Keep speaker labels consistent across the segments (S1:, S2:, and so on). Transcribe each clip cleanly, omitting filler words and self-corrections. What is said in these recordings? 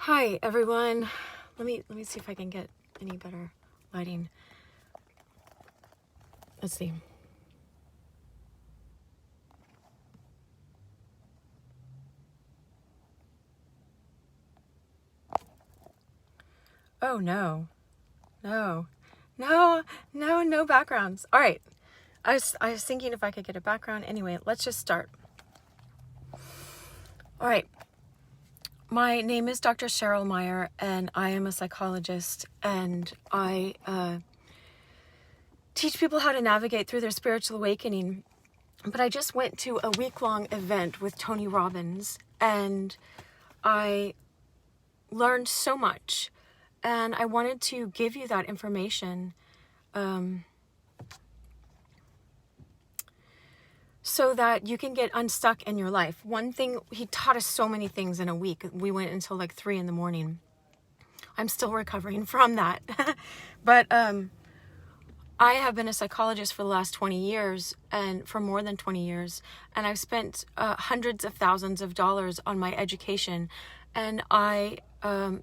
S1: Hi everyone. Let me see if I can get any better lighting. Let's see. Oh no. No backgrounds. All right. I was thinking if I could get a background. Anyway, let's just start. All right. My name is Dr. Cheryl Meier, and I am a psychologist, and I teach people how to navigate through their spiritual awakening. But I just went to a week-long event with Tony Robbins, and I learned so much, and I wanted to give you that information so that you can get unstuck in your life. One thing, he taught us so many things in a week. We went until like 3 a.m. I'm still recovering from that. But I have been a psychologist for the last 20 years, and for more than 20 years, and I've spent hundreds of thousands of dollars on my education, and I am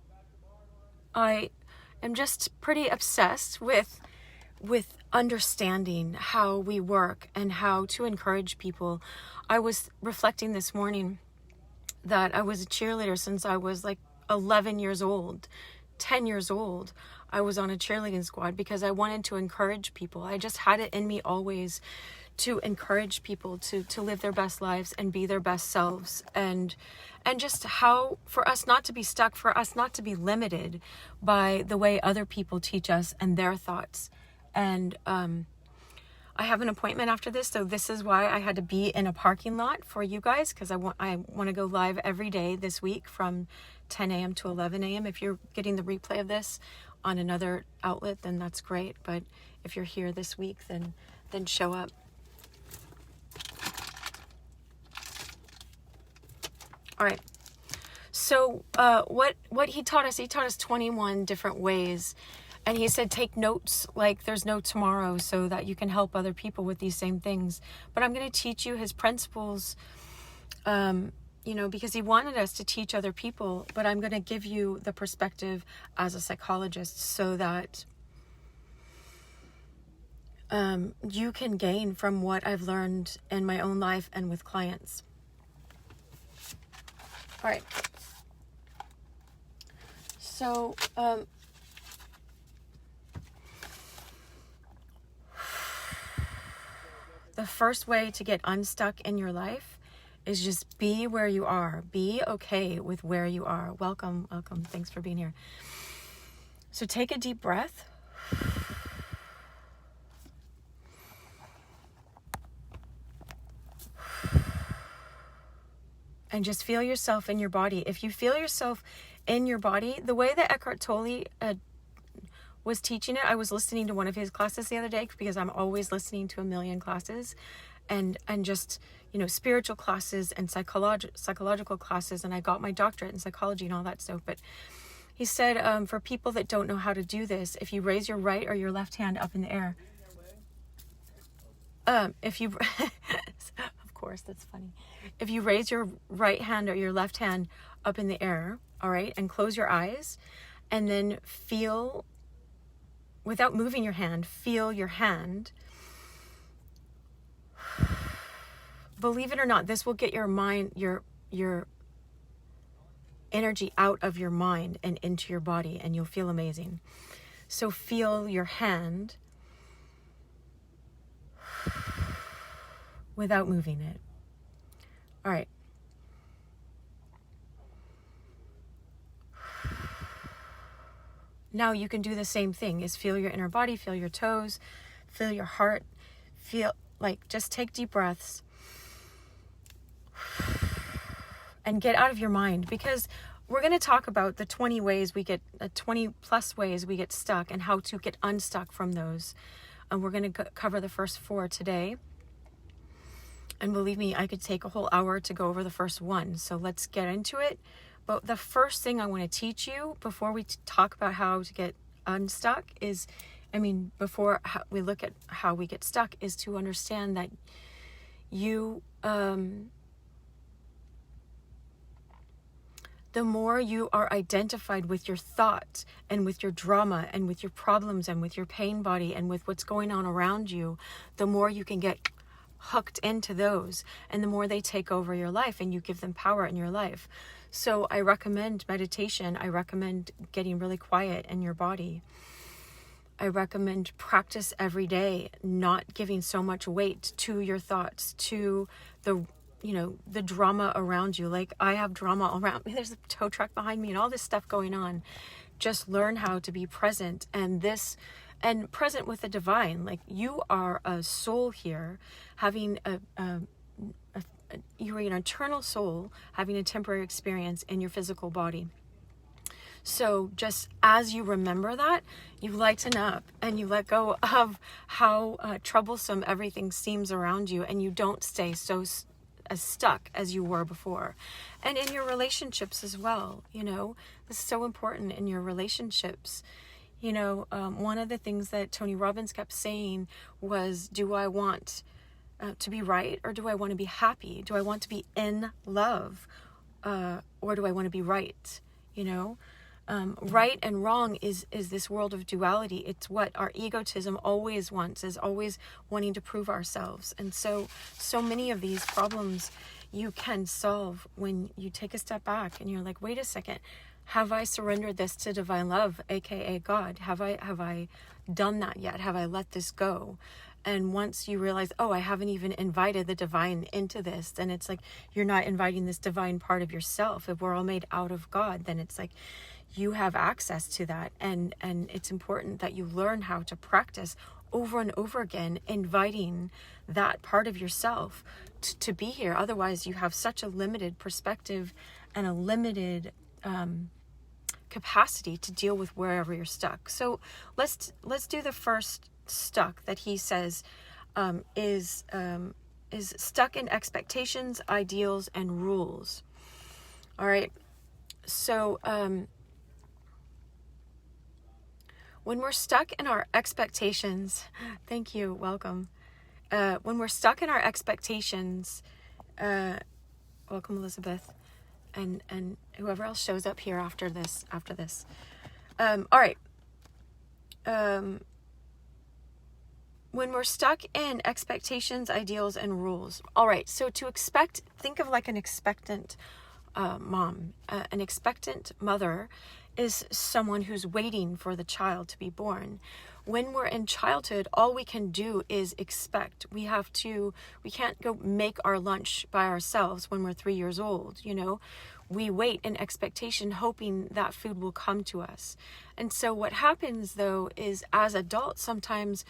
S1: just pretty obsessed with understanding how we work and how to encourage people. I was reflecting this morning that I was a cheerleader since I was like 11 years old, 10 years old. I was on a cheerleading squad because I wanted to encourage people. I just had it in me always to encourage people to live their best lives and be their best selves, and just how for us not to be stuck, for us not to be limited by the way other people teach us and their thoughts. And I have an appointment after this, so this is why I had to be in a parking lot for you guys, because I want to go live every day this week from 10 a.m. to 11 a.m. If you're getting the replay of this on another outlet, then that's great. But if you're here this week, then show up. All right. So what he taught us 21 different ways. And he said, take notes like there's no tomorrow so that you can help other people with these same things. But I'm going to teach you his principles, because he wanted us to teach other people. But I'm going to give you the perspective as a psychologist so that you can gain from what I've learned in my own life and with clients. All right. So, the first way to get unstuck in your life is just be where you are. Be okay with where you are. Welcome. Thanks for being here. So take a deep breath. And just feel yourself in your body. If you feel yourself in your body, the way that Eckhart Tolle was teaching it, I was listening to one of his classes the other day, because I'm always listening to a million classes, and just, spiritual classes and psychological classes. And I got my doctorate in psychology and all that stuff. But he said, for people that don't know how to do this, if you raise your right or your left hand up in the air, if you, of course, that's funny. If you raise your right hand or your left hand up in the air, all right, and close your eyes, and then feel, without moving your hand, feel your hand. Believe it or not, this will get your mind, your energy out of your mind and into your body, and you'll feel amazing. So feel your hand without moving it. All right. Now you can do the same thing, is feel your inner body, feel your toes, feel your heart, just take deep breaths and get out of your mind, because we're going to talk about the 20 plus ways we get stuck and how to get unstuck from those. And we're going to cover the first 4 today. And believe me, I could take a whole hour to go over the first one. So let's get into it. But the first thing I want to teach you before we talk about how to get unstuck is, before we look at how we get stuck, is to understand that you the more you are identified with your thought and with your drama and with your problems and with your pain body and with what's going on around you, the more you can get hooked into those, and the more they take over your life and you give them power in your life. So I recommend meditation. I recommend getting really quiet in your body. I recommend practice every day, not giving so much weight to your thoughts, to the drama around you. Like, I have drama around me. There's a tow truck behind me and all this stuff going on. Just learn how to be present and present with the divine. Like, you are a soul here, having you are an eternal soul having a temporary experience in your physical body. So just as you remember that, you lighten up and you let go of how troublesome everything seems around you, and you don't stay so as stuck as you were before. And in your relationships as well, this is so important in your relationships. One of the things that Tony Robbins kept saying was, do I want to be right, or do I want to be happy? Do I want to be in love, or do I want to be right? Right and wrong is this world of duality. It's what our egotism always wants, is always wanting to prove ourselves. And so many of these problems you can solve when you take a step back and you're like, wait a second, have I surrendered this to divine love, aka God? Have I done that yet? Have I let this go? And once you realize, I haven't even invited the divine into this, then it's like you're not inviting this divine part of yourself. If we're all made out of God, then it's like you have access to that. And it's important that you learn how to practice over and over again, inviting that part of yourself to be here. Otherwise, you have such a limited perspective and a limited capacity to deal with wherever you're stuck. So let's do the first stuck that he says is stuck in expectations, ideals, and rules. All right. So when we're stuck in our expectations, thank you, welcome. When we're stuck in our expectations, welcome Elizabeth, and whoever else shows up here after this. All right. When we're stuck in expectations, ideals, and rules. All right, so think of like an expectant mom. An expectant mother is someone who's waiting for the child to be born. When we're in childhood, all we can do is expect. We can't go make our lunch by ourselves when we're 3 years old, We wait in expectation, hoping that food will come to us. And so what happens, though, is as adults, sometimes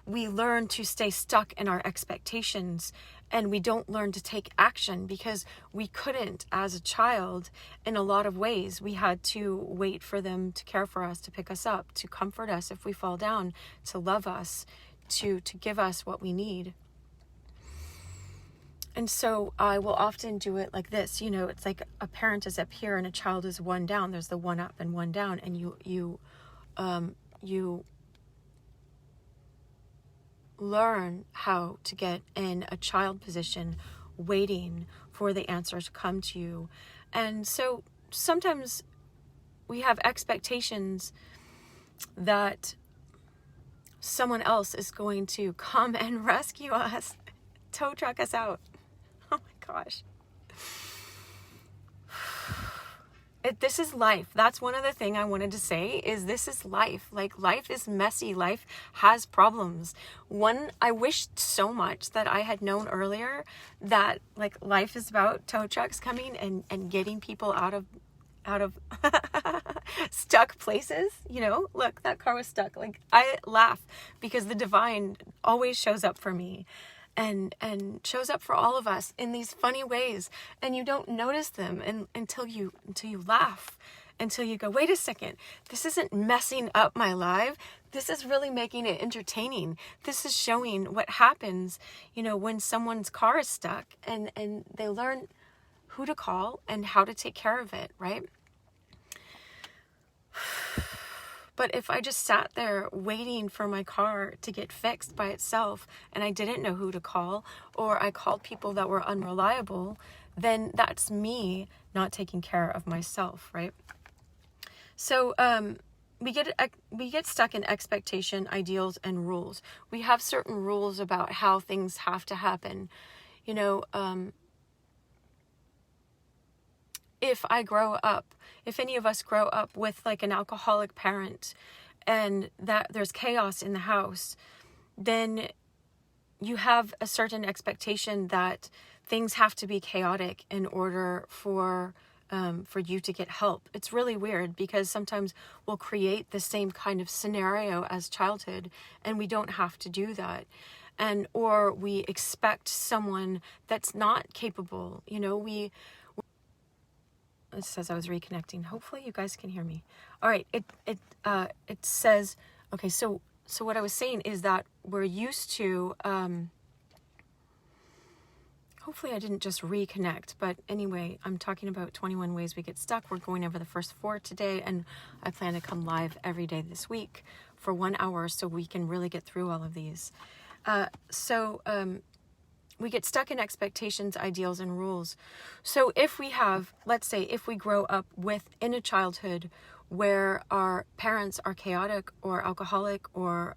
S1: we learn to stay stuck in our expectations, and we don't learn to take action because we couldn't as a child. In a lot of ways, we had to wait for them to care for us, to pick us up, to comfort us if we fall down, to love us, to give us what we need. And so I will often do it like this, it's like a parent is up here and a child is one down. There's the one up and one down, and you learn how to get in a child position, waiting for the answer to come to you. And so sometimes we have expectations that someone else is going to come and rescue us, tow truck us out. Oh my gosh. This is life. That's one of the things I wanted to say, is this is life. Like, life is messy. Life has problems. I wished so much that I had known earlier that like life is about tow trucks coming and getting people out of stuck places. Look, that car was stuck. Like, I laugh because the divine always shows up for me. And shows up for all of us in these funny ways, and you don't notice them until you laugh, until you go, wait a second, this isn't messing up my life. This is really making it entertaining. This is showing what happens, when someone's car is stuck, and they learn who to call and how to take care of it, right? But if I just sat there waiting for my car to get fixed by itself, and I didn't know who to call, or I called people that were unreliable, then that's me not taking care of myself, right? So we get stuck in expectation, ideals, and rules. We have certain rules about how things have to happen. You know, if any of us grow up with like an alcoholic parent and that there's chaos in the house, then you have a certain expectation that things have to be chaotic in order for you to get help. It's really weird because sometimes we'll create the same kind of scenario as childhood and we don't have to do that. Or we expect someone that's not capable. You know, it says I was reconnecting. Hopefully you guys can hear me. All right. It says, okay, so what I was saying is that we're used to, hopefully I didn't just reconnect, but anyway, I'm talking about 21 ways we get stuck. We're going over the first 4 today, and I plan to come live every day this week for 1 hour so we can really get through all of these. We get stuck in expectations, ideals, and rules. So if we have, let's say, if we grow up in a childhood where our parents are chaotic or alcoholic or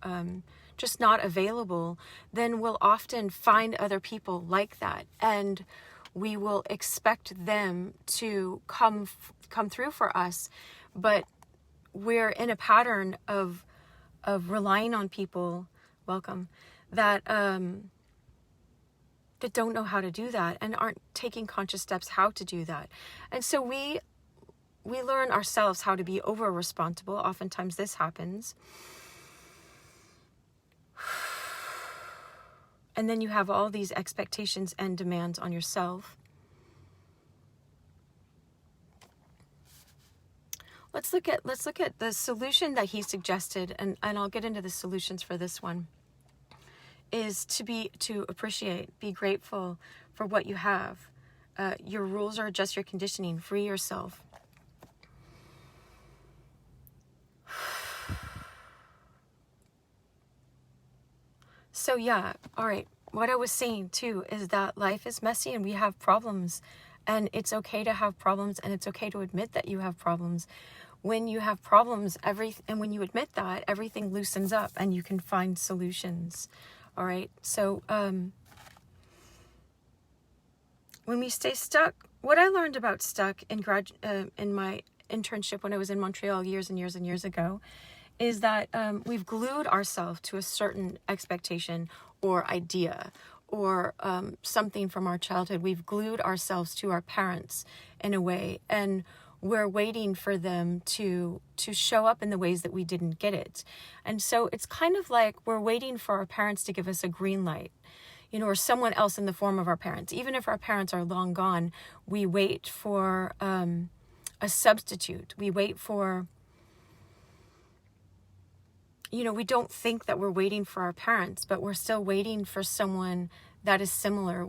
S1: just not available, then we'll often find other people like that. And we will expect them to come through for us. But we're in a pattern of relying on people, welcome, that don't know how to do that and aren't taking conscious steps how to do that. And so we learn ourselves how to be over responsible. Oftentimes this happens. And then you have all these expectations and demands on yourself. Let's look at the solution that he suggested, and I'll get into the solutions for this one. Is to appreciate, be grateful for what you have. Your rules are just your conditioning. Free yourself. So yeah, all right. What I was saying too is that life is messy and we have problems, and it's okay to have problems, and it's okay to admit that you have problems. When you have problems, and when you admit that, everything loosens up and you can find solutions. All right. So when we stay stuck, what I learned about stuck in my internship when I was in Montreal years and years and years ago is that we've glued ourselves to a certain expectation or idea or something from our childhood. We've glued ourselves to our parents in a way, and we're waiting for them to show up in the ways that we didn't get it. And so it's kind of like we're waiting for our parents to give us a green light, you know, or someone else in the form of our parents. Even if our parents are long gone, we wait for a substitute. We wait for, you know, we don't think that we're waiting for our parents, but we're still waiting for someone that is similar.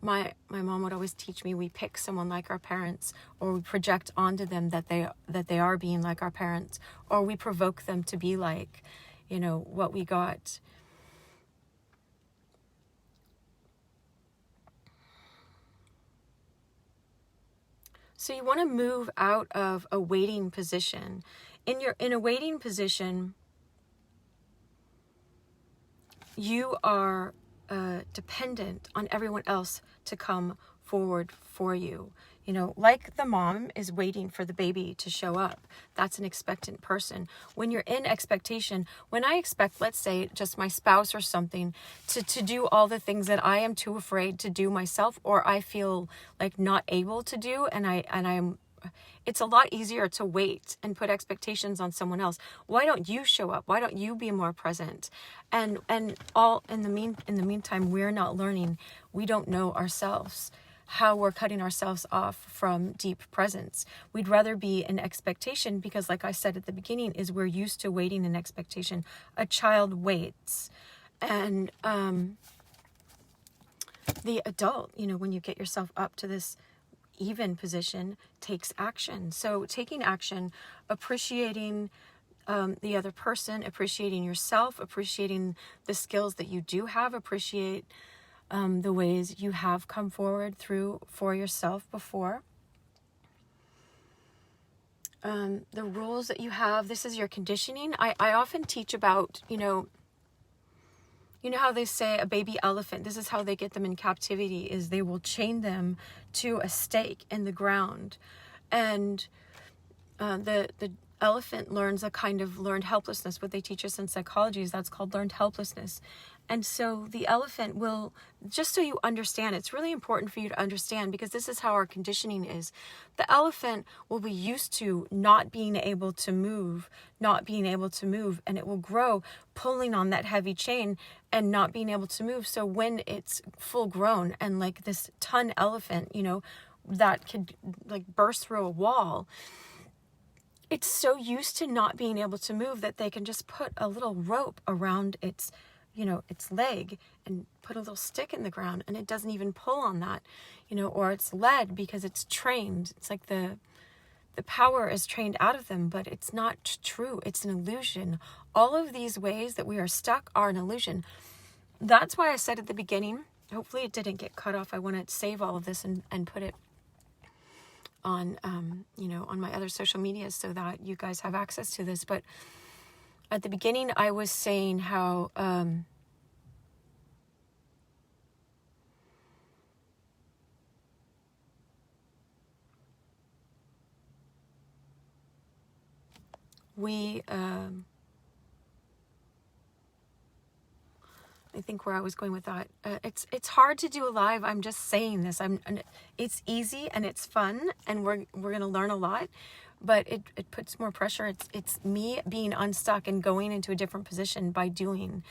S1: My mom would always teach me, we pick someone like our parents, or we project onto them that they are being like our parents, or we provoke them to be like, you know, what we got. So you want to move out of a waiting position. In a waiting position, you are dependent on everyone else to come forward for you. You know, like the mom is waiting for the baby to show up. That's an expectant person. When you're in expectation, when I expect, let's say, just my spouse or something to do all the things that I am too afraid to do myself, or I feel like not able to do, it's a lot easier to wait and put expectations on someone else. Why don't you show up? Why don't you be more present? And all in the meantime, we're not learning. We don't know ourselves, how we're cutting ourselves off from deep presence. We'd rather be in expectation because, like I said at the beginning, is we're used to waiting in expectation. A child waits, and the adult, you know, when you get yourself up to this even position, takes action. So taking action, appreciating the other person, appreciating yourself, appreciating the skills that you do have, appreciate the ways you have come forward through for yourself before. The rules that you have, this is your conditioning. I often teach about, you know how they say a baby elephant, this is how they get them in captivity, is they will chain them to a stake in the ground. And the elephant learns a kind of learned helplessness. What they teach us in psychology is that's called learned helplessness. And so the elephant will, just so you understand, it's really important for you to understand, because this is how our conditioning is. The elephant will be used to not being able to move, and it will grow pulling on that heavy chain and not being able to move. So when it's full grown and like this ton elephant, that could like burst through a wall, it's so used to not being able to move that they can just put a little rope around its leg and put a little stick in the ground, and it doesn't even pull on that, or it's lead, because it's trained. It's like the power is trained out of them, but it's not true. It's an illusion. All of these ways that we are stuck are an illusion. That's why I said at the beginning, hopefully it didn't get cut off. I want to save all of this and put it on, on my other social medias so that you guys have access to this. But at the beginning, I was saying how I think where I was going with that, it's hard to do a live. I'm just saying this. It's easy and it's fun, and we're gonna learn a lot, but it puts more pressure. It's me being unstuck and going into a different position by doing,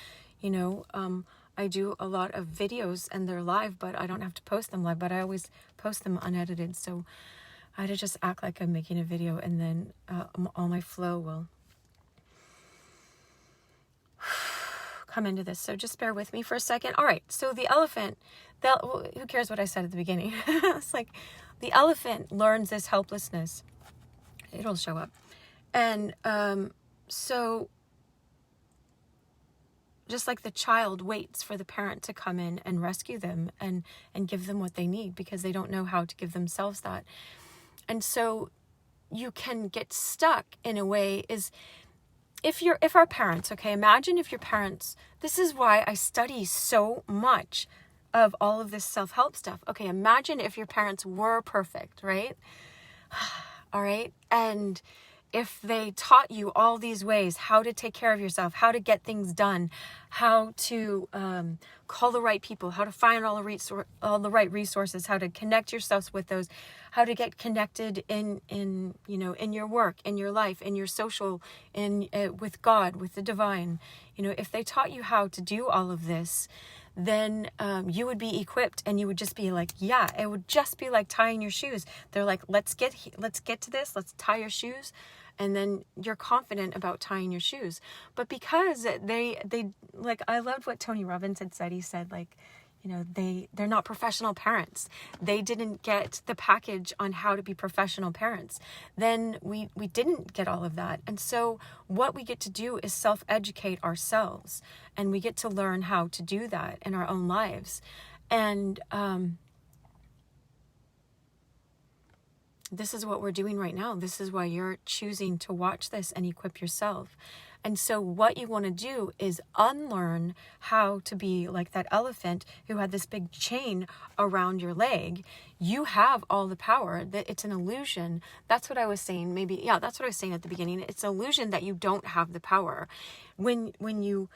S1: I do a lot of videos and they're live, but I don't have to post them live, but I always post them unedited. So I had to just act like I'm making a video, and then all my flow will come into this. So just bear with me for a second. All right. So the elephant, who cares what I said at the beginning? It's like the elephant learns this helplessness. It'll show up. And so just like the child waits for the parent to come in and rescue them and give them what they need, because they don't know how to give themselves that. And so you can get stuck in a way is if our parents, okay, imagine if your parents, this is why I study so much of all of this self-help stuff. Okay, imagine if your parents were perfect, right? All right. And if they taught you all these ways, how to take care of yourself, how to get things done, how to call the right people, how to find all the right resources, how to connect yourselves with those, how to get connected in your work, in your life, in your social, with God, with the divine. If they taught you how to do all of this, then you would be equipped, and you would just be like, yeah, it would just be like tying your shoes. They're like, let's get to this, let's tie your shoes. And then you're confident about tying your shoes. But because they like, I loved what Tony Robbins had said. He said, like, they're not professional parents. They didn't get the package on how to be professional parents. Then we didn't get all of that. And so what we get to do is self-educate ourselves, and we get to learn how to do that in our own lives. And this is what we're doing right now. This is why you're choosing to watch this and equip yourself. And so what you want to do is unlearn how to be like that elephant who had this big chain around your leg. You have all the power. That it's an illusion. That's what I was saying. That's what I was saying at the beginning. It's an illusion that you don't have the power. When you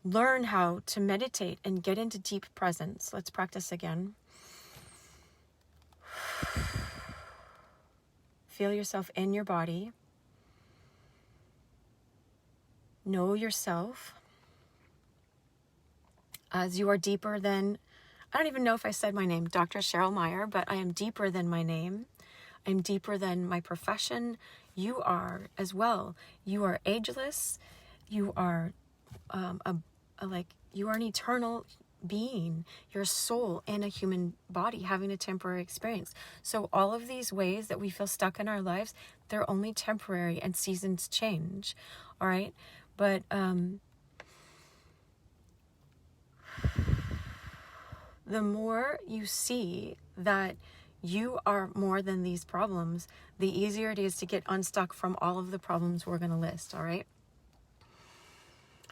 S1: learn how to meditate and get into deep presence, let's practice again. Feel yourself in your body. Know yourself as you are deeper than, I don't even know if I said my name, Dr. Cheryl Meier, but I am deeper than my name. I'm deeper than my profession. You are as well. You are ageless. You are you are an eternal being, your soul in a human body having a temporary experience. So all of these ways that we feel stuck in our lives, they're only temporary, and seasons change. All right. But the more you see that you are more than these problems, the easier it is to get unstuck from all of the problems we're going to list, all right?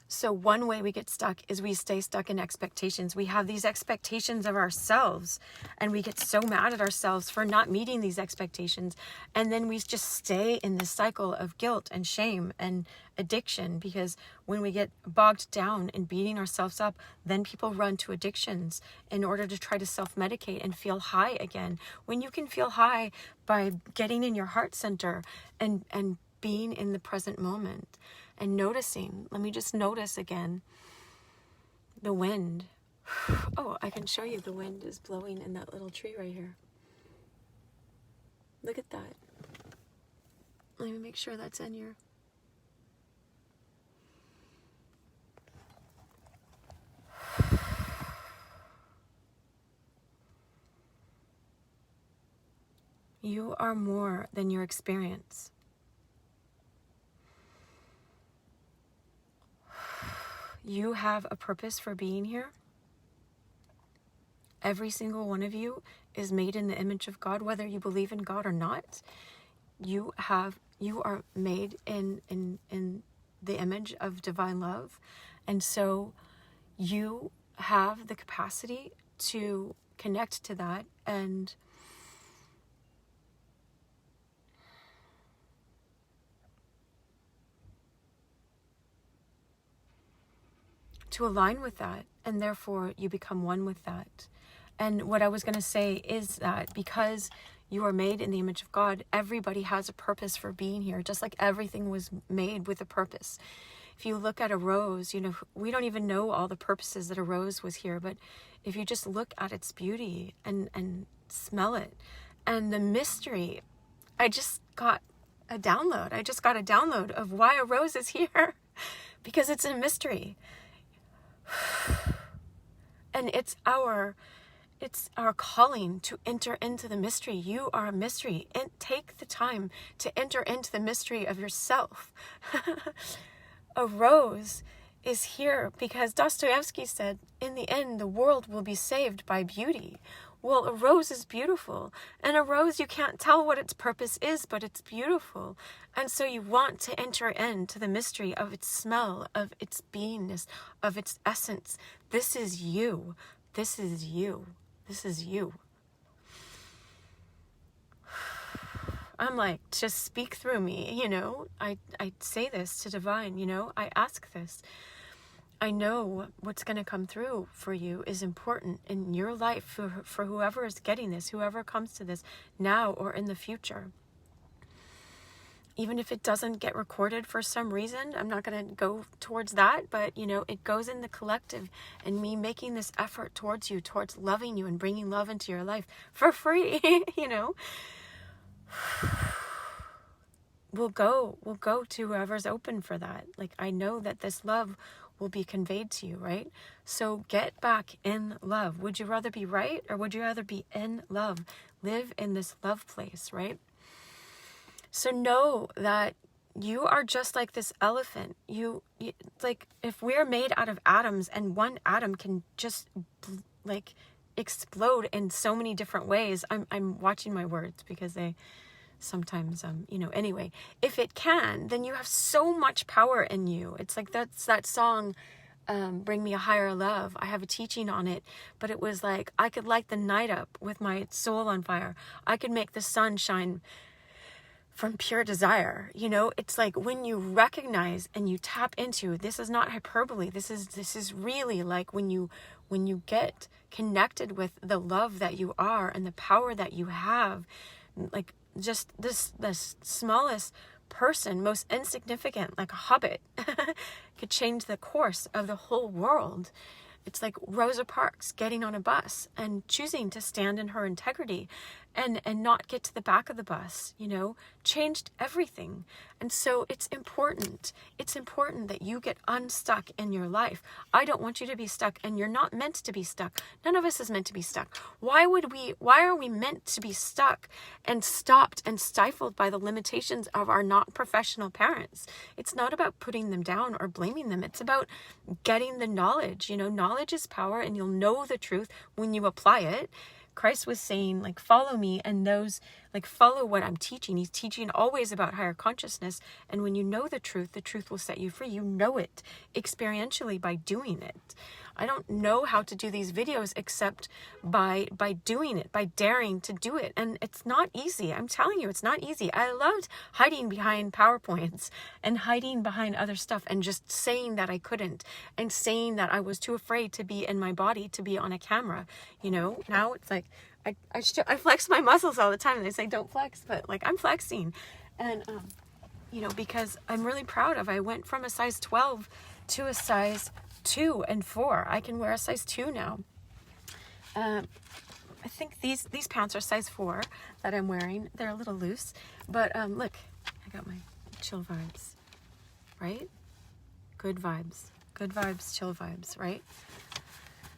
S1: So one way we get stuck is we stay stuck in expectations. We have these expectations of ourselves, and we get so mad at ourselves for not meeting these expectations. And then we just stay in this cycle of guilt and shame and addiction, because when we get bogged down in beating ourselves up, then people run to addictions in order to try to self-medicate and feel high again. When you can feel high by getting in your heart center and being in the present moment. And noticing, let me just notice again, the wind. Oh, I can show you the wind is blowing in that little tree right here. Look at that. Let me make sure that's in here. You are more than your experience. You have a purpose for being here. Every single one of you is made in the image of God, whether you believe in God or not. You are made in the image of divine love. And so you have the capacity to connect to that and to align with that, and therefore you become one with that. And what I was going to say is that because you are made in the image of God, everybody has a purpose for being here, just like everything was made with a purpose. If you look at a rose, we don't even know all the purposes that a rose was here, but if you just look at its beauty and smell it, and the mystery, I just got a download of why a rose is here, because it's a mystery. And it's our calling to enter into the mystery. You are a mystery, and take the time to enter into the mystery of yourself. A rose is here because Dostoevsky said, in the end, the world will be saved by beauty. Well, a rose is beautiful, and a rose, you can't tell what its purpose is, but it's beautiful. And so you want to enter into the mystery of its smell, of its beingness, of its essence. This is you. This is you. This is you. I'm like, just speak through me, I say this to divine, I ask this. I know what's going to come through for you is important in your life for whoever is getting this, whoever comes to this now or in the future. Even if it doesn't get recorded for some reason, I'm not going to go towards that, but it goes in the collective, and me making this effort towards you, towards loving you and bringing love into your life for free, We'll go to whoever's open for that. Like, I know that this love will be conveyed to you, right? So get back in love. Would you rather be right, or would you rather be in love? Live in this love place, right? So know that you are just like this elephant. You like, if we're made out of atoms, and one atom can just like explode in so many different ways. I'm watching my words because they sometimes, anyway, if it can, then you have so much power in you. It's like that's that song, Bring Me a Higher Love. I have a teaching on it, but it was like, I could light the night up with my soul on fire. I could make the sun shine from pure desire. It's like when you recognize and you tap into, this is not hyperbole. This is really like when you get connected with the love that you are and the power that you have, like just the smallest person, most insignificant, like a hobbit, could change the course of the whole world. It's like Rosa Parks getting on a bus and choosing to stand in her integrity and not get to the back of the bus, you know, changed everything. And so it's important that you get unstuck in your life. I don't want you to be stuck, and you're not meant to be stuck. None of us is meant to be stuck. Why are we meant to be stuck and stopped and stifled by the limitations of our not professional parents? It's not about putting them down or blaming them. It's about getting the knowledge. You know, knowledge is power, and you'll know the truth when you apply it. Christ was saying, like, follow me, and those, like, follow what I'm teaching. He's teaching always about higher consciousness. And when you know the truth will set you free. You know it experientially by doing it. I don't know how to do these videos except by doing it, by daring to do it. And it's not easy. I'm telling you, it's not easy. I loved hiding behind PowerPoints and hiding behind other stuff and just saying that I couldn't, and saying that I was too afraid to be in my body, to be on a camera. You know, now it's like, I flex my muscles all the time. They say don't flex, but like I'm flexing. And, you know, because I'm really proud of, I went from a size 12 to a size 2 and 4. I can wear a size 2 now. I think these pants are size 4 that I'm wearing. They're a little loose, but look, I got my chill vibes, right? Good vibes, chill vibes, right?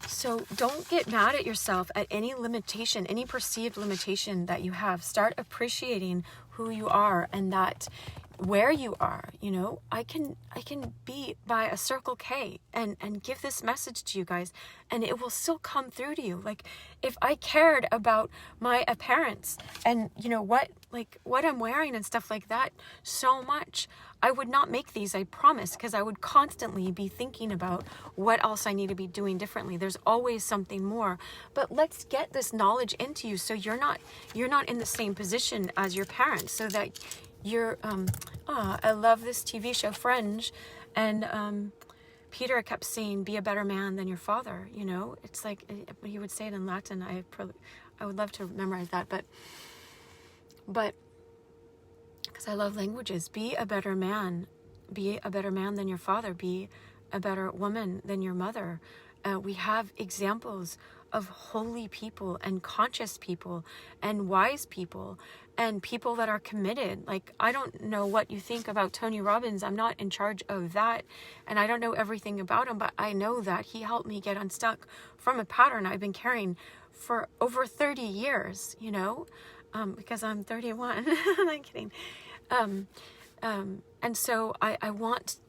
S1: So don't get mad at yourself at any limitation, any perceived limitation that you have. Start appreciating who you are, and that where you are, you know, I can be by a Circle K and give this message to you guys, and it will still come through to you. Like, if I cared about my appearance and, you know, what I'm wearing and stuff like that so much, I would not make these, I promise, because I would constantly be thinking about what else I need to be doing differently. There's always something more. But let's get this knowledge into you so you're not in the same position as your parents, so that you're I love this TV show Fringe, and Peter kept saying, be a better man than your father. You know, it's like he would say it in Latin. I would love to memorize that, but because I love languages. Be a better man than your father. Be a better woman than your mother. We have examples of holy people and conscious people and wise people and people that are committed. Like, I don't know what you think about Tony Robbins. I'm not in charge of that, and I don't know everything about him, but I know that he helped me get unstuck from a pattern I've been carrying for over 30 years, you know, because I'm 31. I'm kidding. And so I want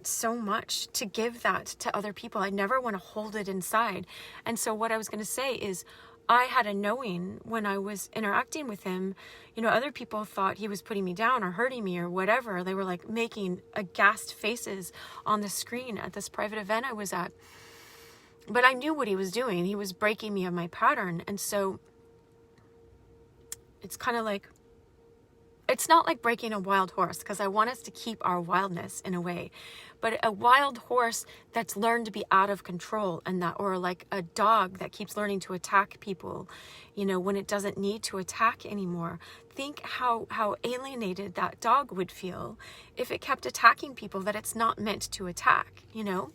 S1: so much to give that to other people. I never want to hold it inside. And so what I was going to say is, I had a knowing when I was interacting with him. You know, other people thought he was putting me down or hurting me or whatever. They were like making aghast faces on the screen at this private event I was at. But I knew what he was doing. He was breaking me of my pattern. And so it's kind of like, it's not like breaking a wild horse, because I want us to keep our wildness in a way, but a wild horse that's learned to be out of control, and that, or like a dog that keeps learning to attack people, you know, when it doesn't need to attack anymore. Think how alienated that dog would feel if it kept attacking people that it's not meant to attack, you know?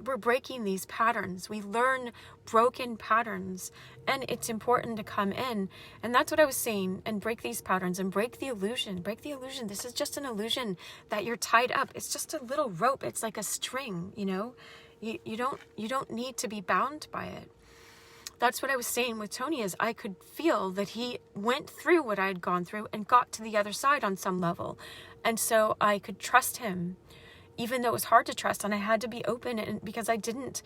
S1: We're breaking these patterns. We learn broken patterns, and it's important to come in. And that's what I was saying, and break these patterns and break the illusion. This is just an illusion that you're tied up. It's just a little rope. It's like a string, you know, you don't need to be bound by it. That's what I was saying with Tony, is I could feel that he went through what I had gone through and got to the other side on some level. And so I could trust him, even though it was hard to trust, and I had to be open, and because I didn't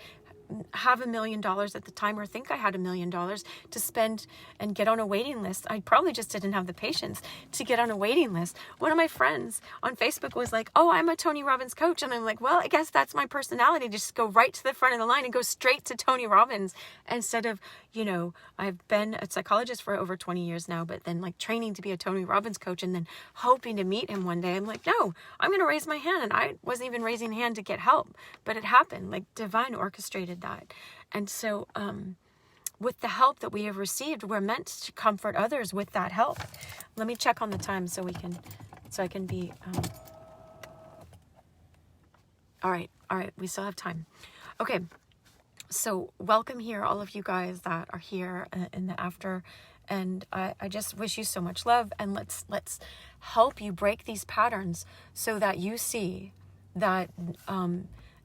S1: have $1 million at the time, or think I had $1 million to spend and get on a waiting list. I probably just didn't have the patience to get on a waiting list. One of my friends on Facebook was like, oh, I'm a Tony Robbins coach. And I'm like, well, I guess that's my personality. Just go right to the front of the line and go straight to Tony Robbins, instead of, you know, I've been a psychologist for over 20 years now, but then like training to be a Tony Robbins coach and then hoping to meet him one day. I'm like, no, I'm going to raise my hand. And I wasn't even raising a hand to get help, but it happened. Like, divine orchestrated that. And so with the help that we have received, we're meant to comfort others with that help. Let me check on the time so I can be all right, we still have time. Okay, So welcome here, all of you guys that are here in the after. And I just wish you so much love, and let's help you break these patterns so that you see that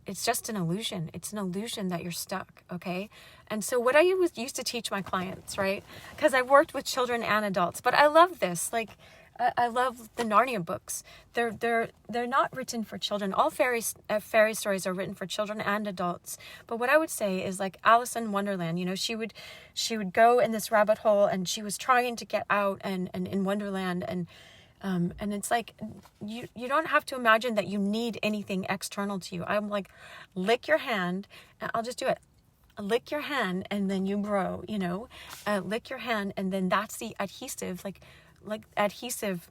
S1: it's just an illusion. It's an illusion that you're stuck, okay? And so what I used to teach my clients, right? Because I worked with children and adults, but I love this. Like, I love the Narnia books. They're not written for children. All fairy stories are written for children and adults. But what I would say is, like Alice in Wonderland, you know, she would go in this rabbit hole, and she was trying to get out and in Wonderland, and it's like you don't have to imagine that you need anything external to you. I'm like, lick your hand, and I'll just do it. Lick your hand, and then you grow. You know, lick your hand, and then that's the adhesive, like adhesive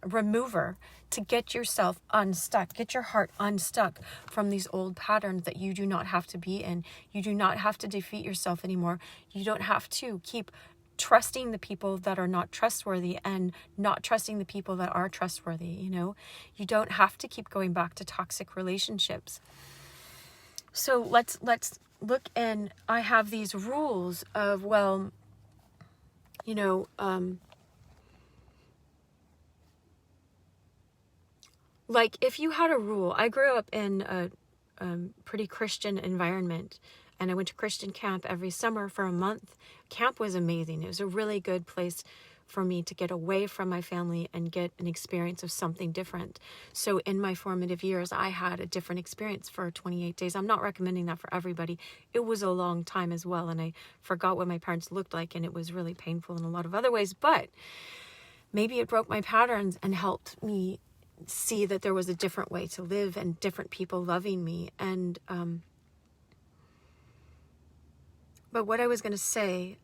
S1: remover to get yourself unstuck, get your heart unstuck from these old patterns that you do not have to be in. You do not have to defeat yourself anymore. You don't have to keep trusting the people that are not trustworthy and not trusting the people that are trustworthy. You know, you don't have to keep going back to toxic relationships. So let's look, and I have these rules of, well, you know, like if you had a rule. I grew up in a pretty Christian environment, and I went to Christian camp every summer for a month. Camp was amazing. It was a really good place for me to get away from my family and get an experience of something different. So in my formative years, I had a different experience for 28 days. I'm not recommending that for everybody. It was a long time as well, and I forgot what my parents looked like, and it was really painful in a lot of other ways, but maybe it broke my patterns and helped me see that there was a different way to live and different people loving me. And but what I was going to say,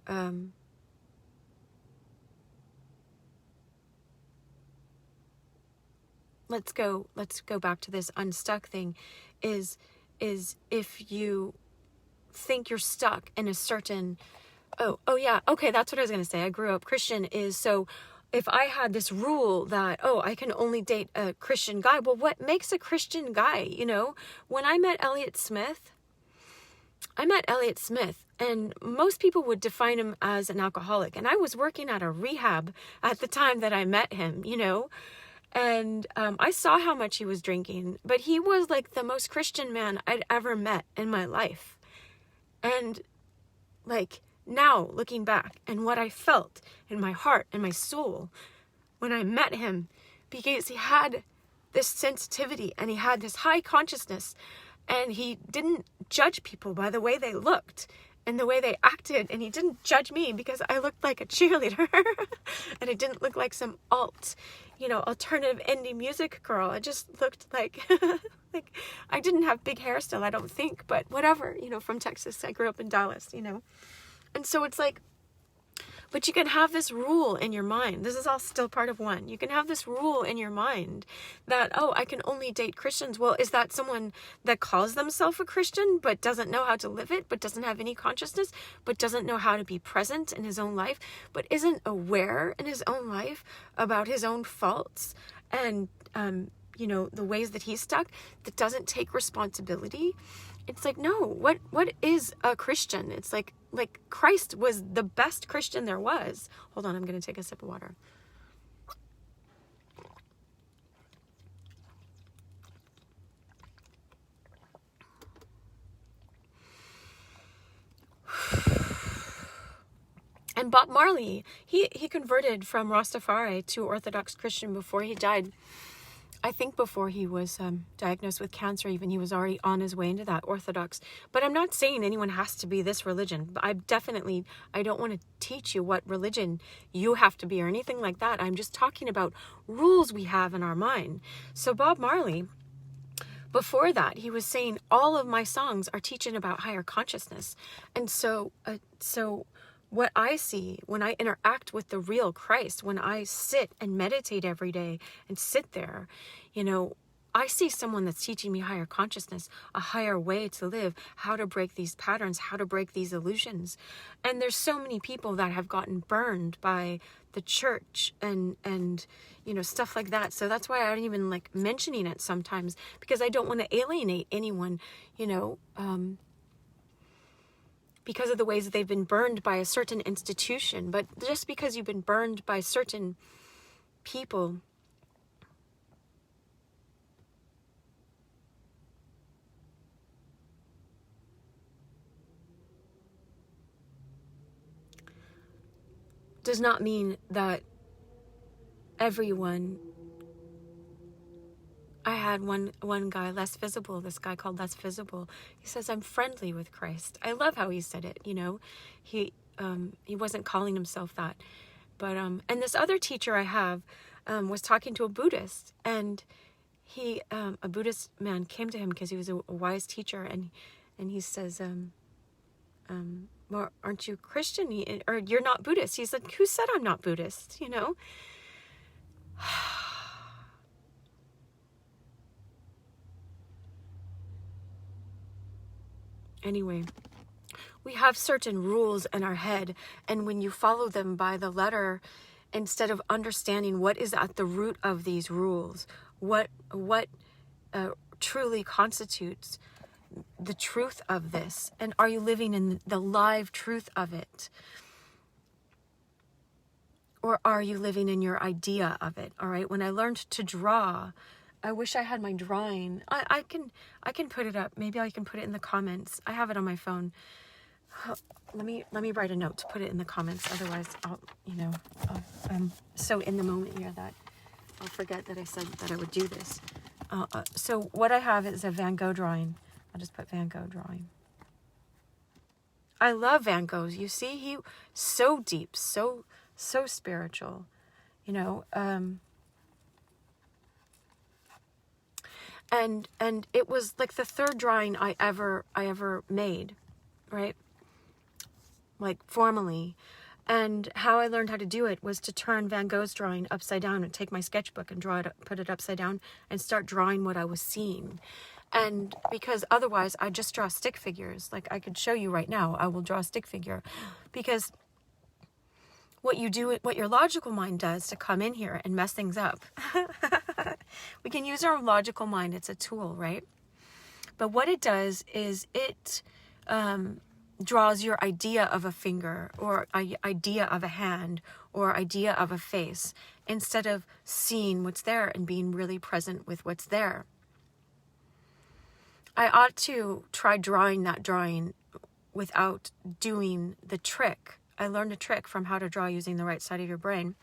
S1: let's go back to this unstuck thing, is if you think you're stuck in a certain, oh yeah, okay, that's what I was going to say. I grew up Christian, is so if I had this rule that, oh, I can only date a Christian guy, well, what makes a Christian guy? You know, when I met Elliot Smith, and most people would define him as an alcoholic. And I was working at a rehab at the time that I met him, you know, and I saw how much he was drinking, but he was like the most Christian man I'd ever met in my life. And like, now looking back, and what I felt in my heart and my soul when I met him, because he had this sensitivity and he had this high consciousness, and he didn't judge people by the way they looked and the way they acted, and he didn't judge me because I looked like a cheerleader and I didn't look like some alternative indie music girl. I just looked like like I didn't have big hair still, I don't think, but whatever, you know, from Texas. I grew up in Dallas, you know. And so it's like, but you can have this rule in your mind. This is all still part of one. You can have this rule in your mind that, oh, I can only date Christians. Well, is that someone that calls themselves a Christian but doesn't know how to live it, but doesn't have any consciousness, but doesn't know how to be present in his own life, but isn't aware in his own life about his own faults and, the ways that he's stuck, that doesn't take responsibility? It's like, no, what is a Christian? It's like Christ was the best Christian there was. Hold on, I'm going to take a sip of water. And Bob Marley, he converted from Rastafari to Orthodox Christian before he died. I think before he was diagnosed with cancer, even, he was already on his way into that Orthodox. But I'm not saying anyone has to be this religion. But I don't want to teach you what religion you have to be or anything like that. I'm just talking about rules we have in our mind. So Bob Marley, before that, he was saying all of my songs are teaching about higher consciousness. And so what I see when I interact with the real Christ, when I sit and meditate every day and sit there, I see someone that's teaching me higher consciousness, a higher way to live, how to break these patterns, how to break these illusions. And there's so many people that have gotten burned by the church and stuff like that. So that's why I don't even like mentioning it sometimes, because I don't want to alienate anyone, because of the ways that they've been burned by a certain institution. But just because you've been burned by certain people does not mean that everyone. I had one guy, Less Visible, this guy called Less Visible. He says, I'm friendly with Christ. I love how he said it, you know. He wasn't calling himself that. But and this other teacher I have was talking to a Buddhist, and a Buddhist man came to him because he was a wise teacher, and he says, well, aren't you Christian? Or you're not Buddhist. He's like, who said I'm not Buddhist? You know? Anyway, we have certain rules in our head, and when you follow them by the letter, instead of understanding what is at the root of these rules, what truly constitutes the truth of this, and are you living in the live truth of it, or are you living in your idea of it? All right. When I learned to draw, I wish I had my drawing. I can put it up. Maybe I can put it in the comments. I have it on my phone. Let me write a note to put it in the comments. Otherwise, I'm so in the moment here that I'll forget that I said that I would do this. So what I have is a Van Gogh drawing. I'll just put Van Gogh drawing. I love Van Gogh. You see, he so deep, so spiritual, you know. And it was like the third drawing I ever made, right? Like formally. And how I learned how to do it was to turn Van Gogh's drawing upside down and take my sketchbook and put it upside down and start drawing what I was seeing. And because otherwise I just draw stick figures. Like I could show you right now, I will draw a stick figure, because what your logical mind does to come in here and mess things up. We can use our logical mind. It's a tool, right? But what it does is it draws your idea of a finger, or idea of a hand, or idea of a face, instead of seeing what's there and being really present with what's there. I ought to try drawing that drawing without doing the trick. I learned a trick from how to draw using the right side of your brain.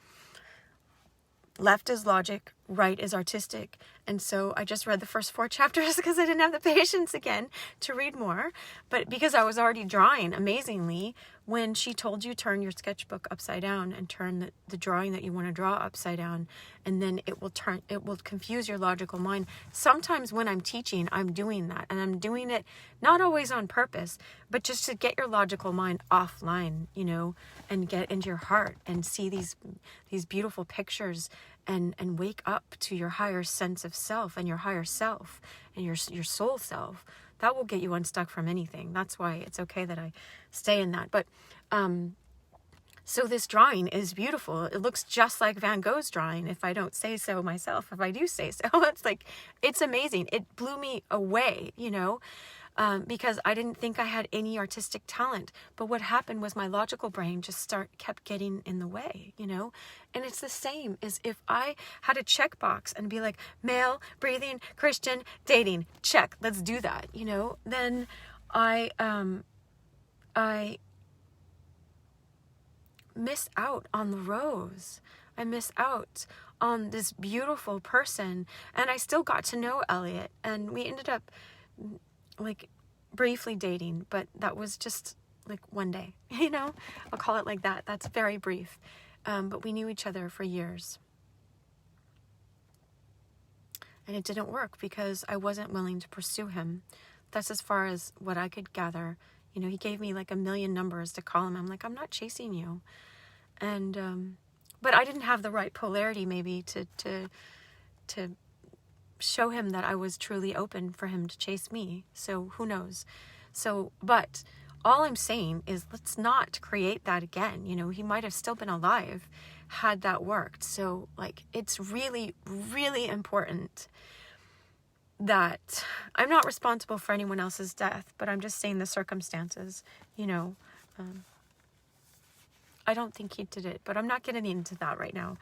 S1: Left is logic, right is artistic. And so I just read the first 4 chapters because I didn't have the patience again to read more. But because I was already drawing amazingly, when she told you turn your sketchbook upside down and turn the drawing that you want to draw upside down, and then it will confuse your logical mind. Sometimes when I'm teaching, I'm doing that, and I'm doing it not always on purpose, but just to get your logical mind offline, you know, and get into your heart and see these beautiful pictures and wake up to your higher sense of self and your higher self and your soul self. That will get you unstuck from anything. That's why it's okay that I stay in that. But so this drawing is beautiful. It looks just like Van Gogh's drawing, if I don't say so myself. If I do say so, it's amazing. It blew me away, you know, because I didn't think I had any artistic talent. But what happened was my logical brain just kept getting in the way, you know. And it's the same as if I had a checkbox and be like, male, breathing, Christian, dating, check, let's do that, you know. Then I miss out on the rose. I miss out on this beautiful person. And I still got to know Elliot, and we ended up like briefly dating, but that was just like one day, you know. I'll call it like that. That's very brief. But we knew each other for years. And it didn't work because I wasn't willing to pursue him. That's as far as what I could gather. You know, he gave me like 1 million numbers to call him. I'm like, I'm not chasing you. And, but I didn't have the right polarity maybe to show him that I was truly open for him to chase me. So who knows? So, but all I'm saying is let's not create that again. You know, he might have still been alive had that worked. So like, it's really, really important that I'm not responsible for anyone else's death, but I'm just saying the circumstances, I don't think he did it, but I'm not getting into that right now.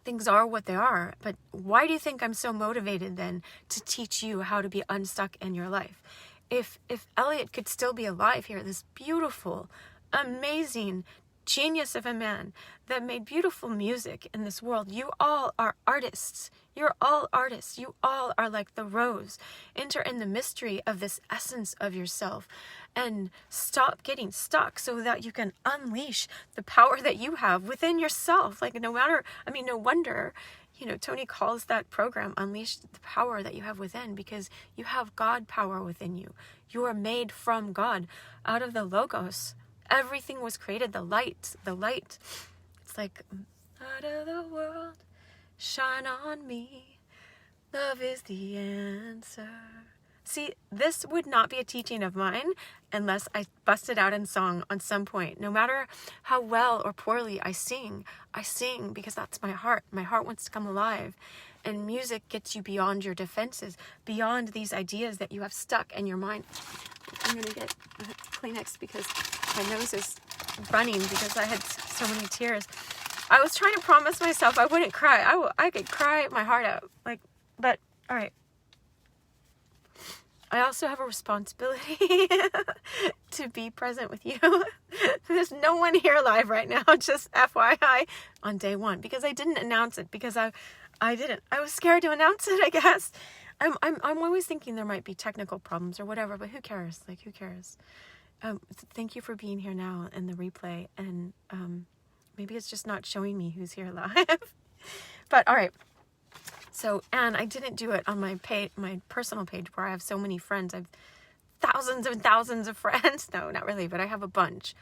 S1: Things are what they are, but why do you think I'm so motivated then to teach you how to be unstuck in your life? If Elliot could still be alive here, this beautiful, amazing genius of a man that made beautiful music in this world, you all are artists. You're all artists. You all are like the rose. Enter in the mystery of this essence of yourself and stop getting stuck so that you can unleash the power that you have within yourself. Like no wonder, Tony calls that program Unleash the Power That You Have Within, because you have God power within you. You are made from God, out of the Logos. Everything was created, the light. It's like, out of the world, shine on me. Love is the answer. See, this would not be a teaching of mine unless I busted out in song on some point. No matter how well or poorly I sing because that's my heart. My heart wants to come alive. And music gets you beyond your defenses, beyond these ideas that you have stuck in your mind. I'm going to get Kleenex because my nose is running because I had so many tears. I was trying to promise myself I wouldn't cry. I could cry my heart out. But all right. I also have a responsibility to be present with you. There's no one here live right now, just FYI, on day one, because I didn't announce it, because I was scared to announce it, I guess. I'm always thinking there might be technical problems or whatever, but who cares? Who cares? Thank you for being here now in the replay, and maybe it's just not showing me who's here live. But all right. So, and I didn't do it on my personal page where I have so many friends. I have thousands and thousands of friends. No, not really, but I have a bunch.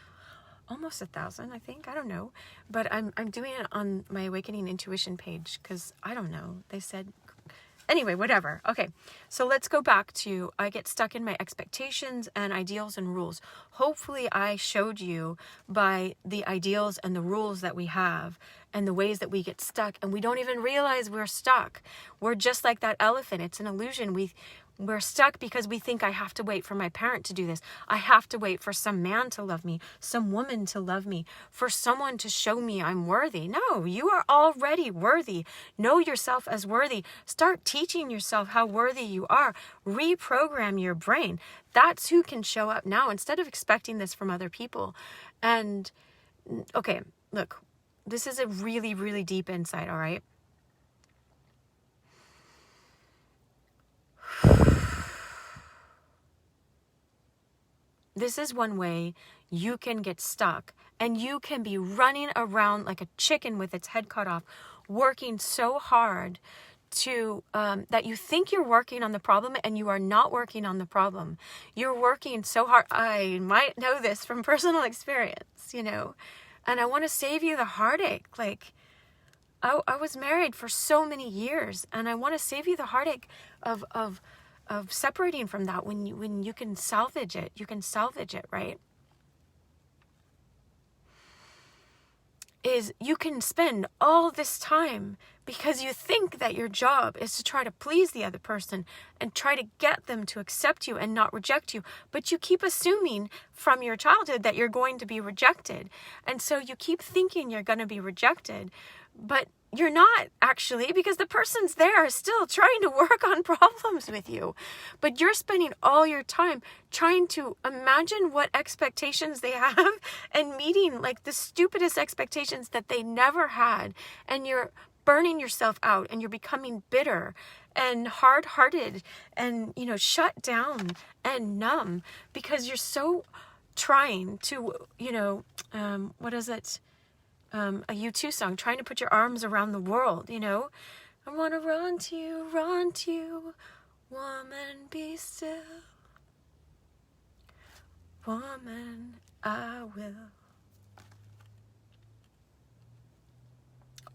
S1: Almost 1,000, I think. I don't know. But I'm doing it on my Awakening Intuition page because I don't know. They said... Anyway, whatever. Okay, so let's go back to I get stuck in my expectations and ideals and rules. Hopefully I showed you by the ideals and the rules that we have and the ways that we get stuck and we don't even realize we're stuck. We're just like that elephant. It's an illusion. We're stuck because we think I have to wait for my parent to do this. I have to wait for some man to love me, some woman to love me, for someone to show me I'm worthy. No, you are already worthy. Know yourself as worthy. Start teaching yourself how worthy you are. Reprogram your brain. That's who can show up now instead of expecting this from other people. And okay, look, this is a really, really deep insight, all right? This is one way you can get stuck and you can be running around like a chicken with its head cut off, working so hard to that you think you're working on the problem and you are not working on the problem. You're working so hard. I might know this from personal experience, and I want to save you the heartache. I was married for so many years and I want to save you the heartache of separating from that when you can salvage it. You can salvage it, right? Is you can spend all this time because you think that your job is to try to please the other person and try to get them to accept you and not reject you. But you keep assuming from your childhood that you're going to be rejected. And so you keep thinking you're going to be rejected, but you're not actually, because the person's there still trying to work on problems with you. But you're spending all your time trying to imagine what expectations they have and meeting like the stupidest expectations that they never had. And you're burning yourself out and you're becoming bitter and hard-hearted and, shut down and numb because you're so trying to, what is it? A U2 song, trying to put your arms around the world, I want to run to you, woman, be still. Woman, I will.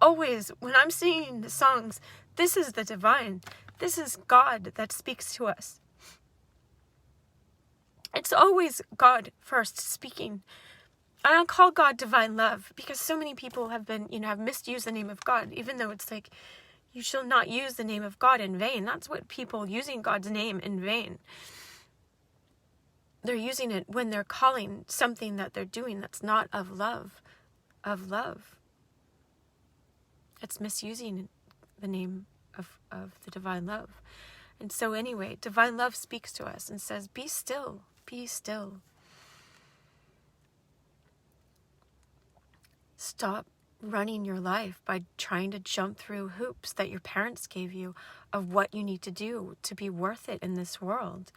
S1: Always, when I'm singing the songs, this is the divine. This is God that speaks to us. It's always God first speaking. I don't call God divine love because so many people have been, have misused the name of God, even though it's like, You shall not use the name of God in vain. That's what people using God's name in vain. They're using it when they're calling something that they're doing that's not of love. Of love. It's misusing the name of the divine love. And so anyway, divine love speaks to us and says, be still, be still. Stop running your life by trying to jump through hoops that your parents gave you of what you need to do to be worth it in this world.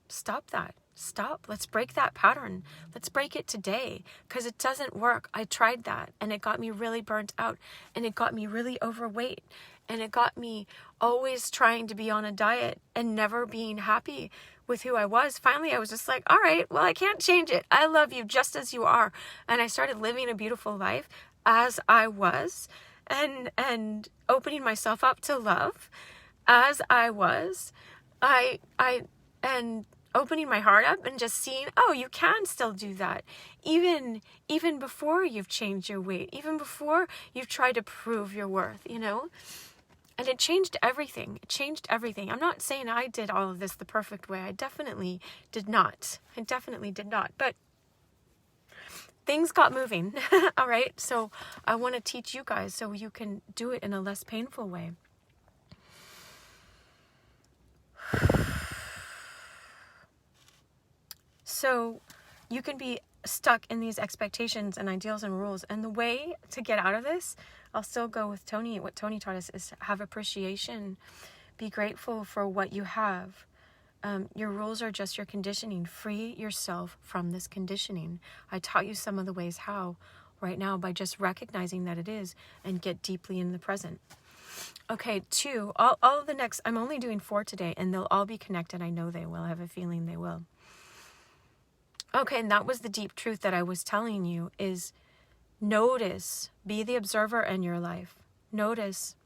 S1: Stop that. Stop. Let's break that pattern. Let's break it today, because it doesn't work. I tried that and it got me really burnt out, and it got me really overweight, and it got me always trying to be on a diet and never being happy with who I was. Finally, I was just like, all right, well, I can't change it. I love you just as you are. And I started living a beautiful life as I was, and opening myself up to love as I was. And opening my heart up and just seeing, oh, you can still do that. Even before you've changed your weight, even before you've tried to prove your worth, you know? And it changed everything. It changed everything. I'm not saying I did all of this the perfect way. I definitely did not. But things got moving. All right. So I want to teach you guys so you can do it in a less painful way. So you can be stuck in these expectations and ideals and rules. And the way to get out of this, I'll still go with Tony. What Tony taught us is to have appreciation. Be grateful for what you have. Your rules are just your conditioning. Free yourself from this conditioning. I taught you some of the ways how right now by just recognizing that it is, and get deeply in the present. Okay, 2. All of the next, I'm only doing 4 today, and they'll all be connected. I know they will. I have a feeling they will. Okay, and that was the deep truth that I was telling you, is notice, be the observer in your life. Notice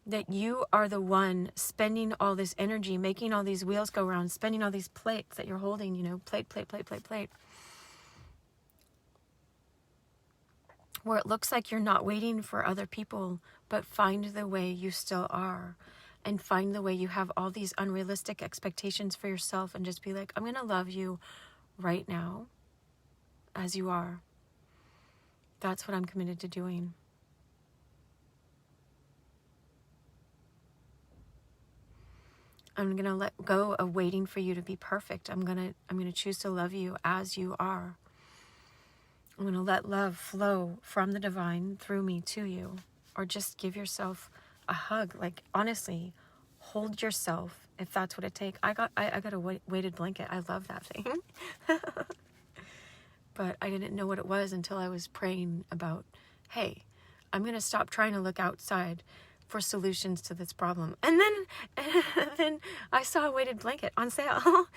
S1: that you are the one spending all this energy, making all these wheels go around, spending all these plates that you're holding, you know, plate. Where it looks like you're not waiting for other people, but find the way you still are. And find the way you have all these unrealistic expectations for yourself, and just be like, I'm going to love you right now as you are. That's what I'm committed to doing. I'm going to let go of waiting for you to be perfect. I'm going to choose to love you as you are. I'm going to let love flow from the divine through me to you. Or just give yourself a hug. Like, honestly, hold yourself if that's what it takes. I got a weighted blanket. I love that thing. But I didn't know what it was until I was praying about, hey, I'm going to stop trying to look outside for solutions to this problem. And then I saw a weighted blanket on sale.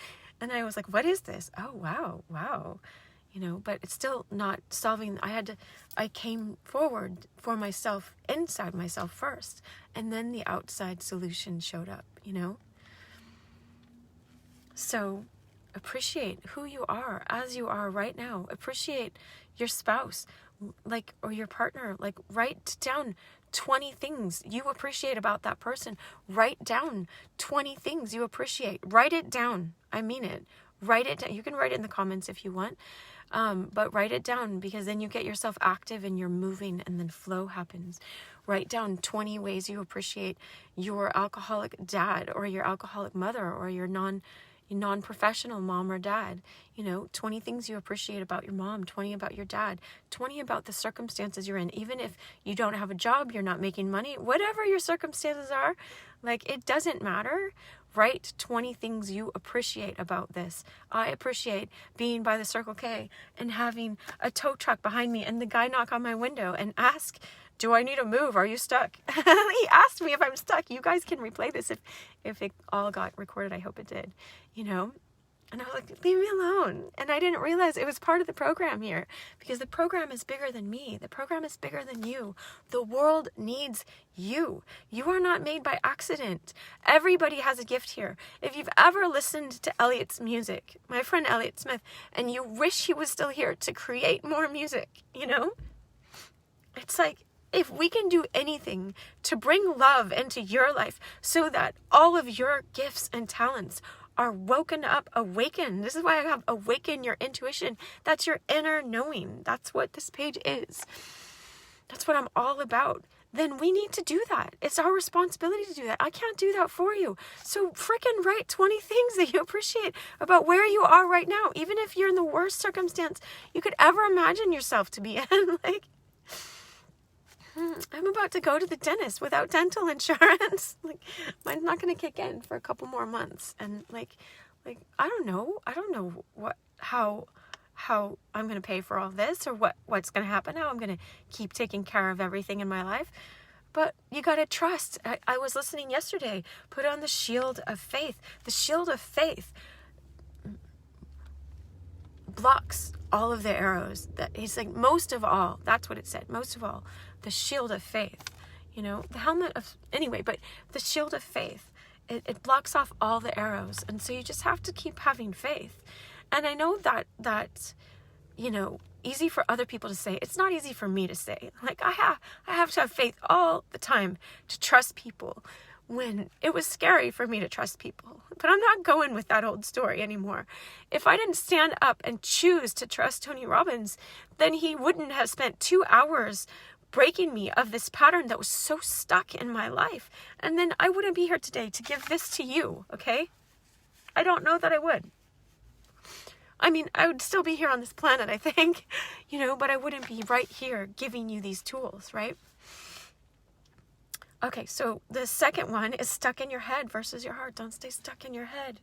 S1: And I was like, what is this? Oh, wow. You know, but it's still not solving. I came forward for myself, inside myself first, and then the outside solution showed up, you know? So appreciate who you are as you are right now. Appreciate your spouse, like, or your partner. Like, write down 20 things you appreciate about that person. Write down 20 things you appreciate. Write it down. I mean it. Write it down. You can write it in the comments if you want. But write it down, because then you get yourself active and you're moving, and then flow happens. Write down 20 ways you appreciate your alcoholic dad, or your alcoholic mother, or your non-professional mom or dad. 20 things you appreciate about your mom, 20 about your dad, 20 about the circumstances you're in. Even if you don't have a job, you're not making money, whatever your circumstances are, like, it doesn't matter. Write 20 things you appreciate about this. I appreciate being by the Circle K and having a tow truck behind me, and the guy knock on my window and ask, do I need to move? Are you stuck? He asked me if I'm stuck. You guys can replay this if it all got recorded. I hope it did, And I was like, leave me alone. And I didn't realize it was part of the program here, because the program is bigger than me. The program is bigger than you. The world needs you. You are not made by accident. Everybody has a gift here. If you've ever listened to Elliot's music, my friend Elliot Smith, and you wish he was still here to create more music, it's like, if we can do anything to bring love into your life so that all of your gifts and talents are woken up, awakened. This is why I have awaken your intuition. That's your inner knowing. That's what this page is. That's what I'm all about. Then we need to do that. It's our responsibility to do that. I can't do that for you. So freaking write 20 things that you appreciate about where you are right now. Even if you're in the worst circumstance you could ever imagine yourself to be in. Like, I'm about to go to the dentist without dental insurance. Like, mine's not going to kick in for a couple more months. And like, I don't know how I'm going to pay for all this, or what's going to happen, how I'm going to keep taking care of everything in my life. But you got to trust. I was listening yesterday, put on the shield of faith. The shield of faith blocks all of the arrows. That he's like, most of all, that's what it said. Most of all, the shield of faith, the helmet of, anyway, but the shield of faith, it blocks off all the arrows. And so you just have to keep having faith. And I know that's, easy for other people to say. It's not easy for me to say. Like, I have to have faith all the time to trust people when it was scary for me to trust people. But I'm not going with that old story anymore. If I didn't stand up and choose to trust Tony Robbins, then he wouldn't have spent 2 hours breaking me of this pattern that was so stuck in my life. And then I wouldn't be here today to give this to you, okay? I don't know that I would. I mean, I would still be here on this planet, I think, but I wouldn't be right here giving you these tools, right? Okay, so the second one is stuck in your head versus your heart. Don't stay stuck in your head.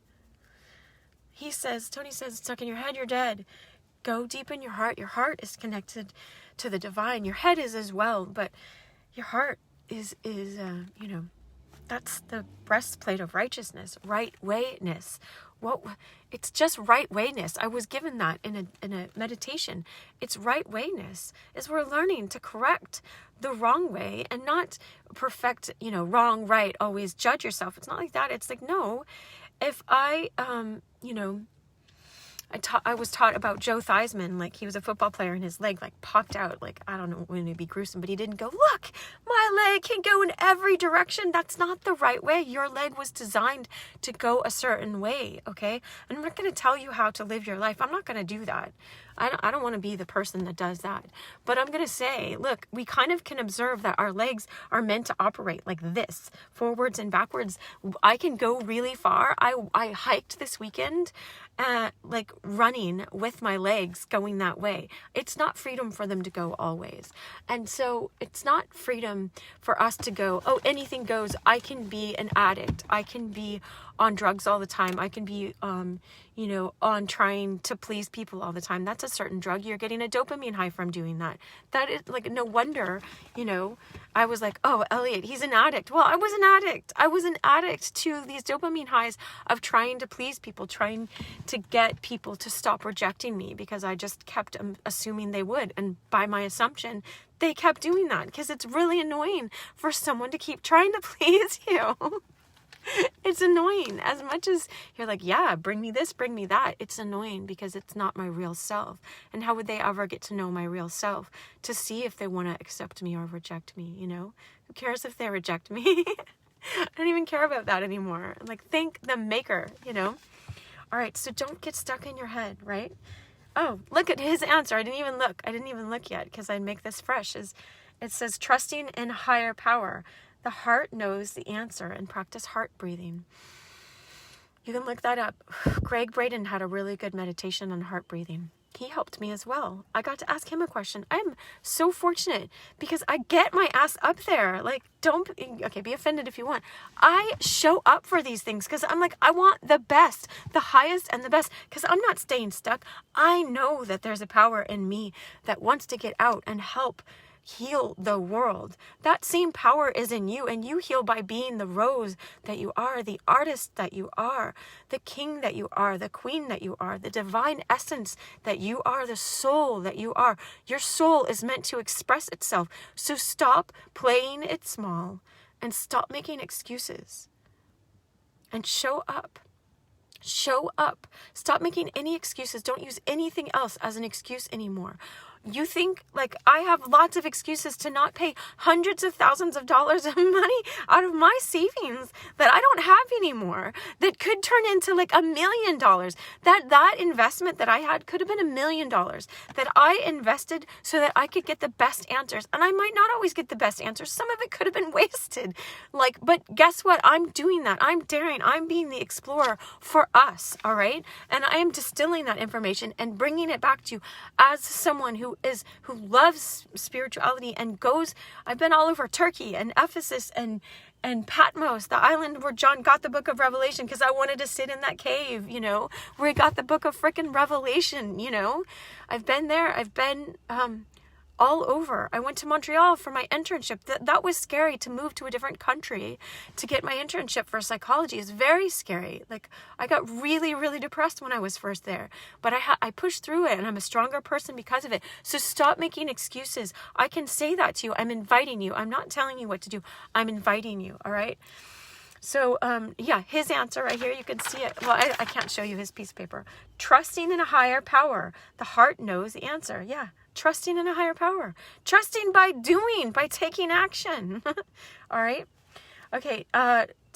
S1: Tony says, stuck in your head, you're dead. Go deep in your heart. Your heart is connected to the divine. Your head is as well, but your heart is that's the breastplate of righteousness, right wayness. It's just right wayness. I was given that in a meditation. It's right wayness. Is we're learning to correct the wrong way and not perfect, wrong, right, always judge yourself. It's not like that. It's like, no, if I was taught about Joe Theismann, like he was a football player and his leg like popped out, like, I don't know, when it'd be gruesome, but he didn't go, look, my leg can go in every direction. That's not the right way. Your leg was designed to go a certain way, okay? And I'm not going to tell you how to live your life. I'm not going to do that. I don't want to be the person that does that. But I'm going to say, look, we kind of can observe that our legs are meant to operate like this, forwards and backwards. I can go really far. I hiked this weekend, like running with my legs going that way. It's not freedom for them to go always. And so it's not freedom for us to go, oh, anything goes. I can be an addict. I can be on drugs all the time. I can be, on trying to please people all the time. That's a certain drug. You're getting a dopamine high from doing that. That is like, no wonder, I was like, oh, Elliot, he's an addict. Well, I was an addict. I was an addict to these dopamine highs of trying to please people, trying to get people to stop rejecting me because I just kept assuming they would. And by my assumption, they kept doing that because it's really annoying for someone to keep trying to please you. It's annoying. As much as you're like, yeah, bring me this, bring me that. It's annoying because it's not my real self. And how would they ever get to know my real self to see if they want to accept me or reject me, Who cares if they reject me? I don't even care about that anymore. Like, thank the maker, All right, so don't get stuck in your head, right? Oh, look at his answer. I didn't even look yet because I'd make this fresh. It says, trusting in higher power. The heart knows the answer, and practice heart breathing. You can look that up. Greg Braden had a really good meditation on heart breathing. He helped me as well. I got to ask him a question. I'm so fortunate because I get my ass up there. Like, be offended if you want. I show up for these things because I'm like, I want the best, the highest and the best, because I'm not staying stuck. I know that there's a power in me that wants to get out and help heal the world. That same power is in you, and you heal by being the rose that you are, the artist that you are, the king that you are, the queen that you are, the divine essence that you are, the soul that you are. Your soul is meant to express itself. So stop playing it small and stop making excuses and show up. Show up. Stop making any excuses. Don't use anything else as an excuse anymore. You think, like, I have lots of excuses to not pay hundreds of thousands of dollars of money out of my savings that I don't have anymore, that could turn into like $1 million. That investment that I had could have been $1 million that I invested so that I could get the best answers. And I might not always get the best answers. Some of it could have been wasted. Like, but guess what? I'm doing that. I'm daring. I'm being the explorer for us. All right. And I am distilling that information and bringing it back to you as someone who loves spirituality and goes. I've been all over Turkey and Ephesus and Patmos, the island where John got the book of Revelation, because I wanted to sit in that cave, where he got the book of freaking Revelation. I've been there. I've been all over. I went to Montreal for my internship. That was scary, to move to a different country to get my internship for psychology. Is very scary. Like, I got really, really depressed when I was first there, but I pushed through it, and I'm a stronger person because of it. So stop making excuses. I can say that to you. I'm inviting you. I'm not telling you what to do. I'm inviting you. All right. So, his answer right here, you can see it. Well, I can't show you his piece of paper. Trusting in a higher power. The heart knows the answer. Yeah. Trusting in a higher power. Trusting by doing, by taking action. All right. Okay.